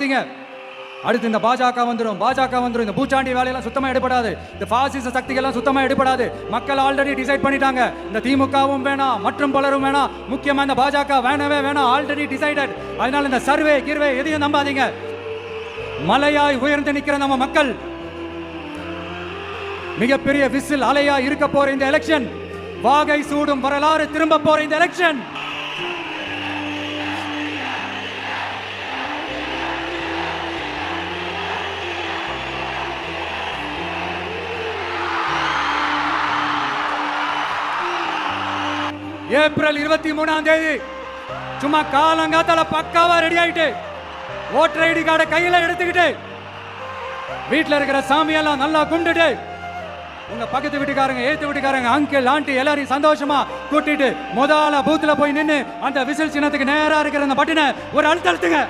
மாட்டீங்க. அடுத்து இந்த பாஜக வந்துடும், இந்த பூச்சாண்டி வேலையெல்லாம் சுத்தமா எடுபடாது, இந்த பாசிச சக்திகள்லாம் சுத்தமா எடுபடாது. மக்கள் ஆல்ரெடி டிசைட் பண்ணிட்டாங்க, இந்த திமுகவும் வேணாம் மற்றும் பலரும் வேணாம், முக்கியமா இந்த பாஜக வேணவே வேணாம், ஆல்ரெடி டிசைடட். அதனால இந்த சர்வே கிர்வே எதையும் நம்பாதீங்க. மலையாய் உயர்ந்து நிக்கிற நம்ம மக்கள் மிகப்பெரிய விசில் அலையா இருக்க போற இந்த எலெக்ஷன், வாகை சூடும் வரலாறு திரும்ப போற இந்த எலெக்ஷன். ஏப்ரல் 23ஆம் தேதி சும்மா காலங்காத்தால பக்காவா ரெடி ஆயிட்டு ஓட்டர் ஐடி கார்டை கையில எடுத்துக்கிட்டு வீட்டுல இருக்கிற சாமியெல்லாம் நல்லா கும்பிட்டுட்டு உங்க பக்கத்து வீட்டுக்காரங்க ஏத்து வீட்டுக்காரங்க அங்கிள் ஆண்டி எல்லாரையும் சந்தோஷமா கூட்டிட்டு முதல்ல பூத்துல போய் நின்று அந்த விசில் சின்னத்துக்கு நேரா இருக்கிற அந்த பட்டினை ஒரு அழுத்தழுத்துங்க.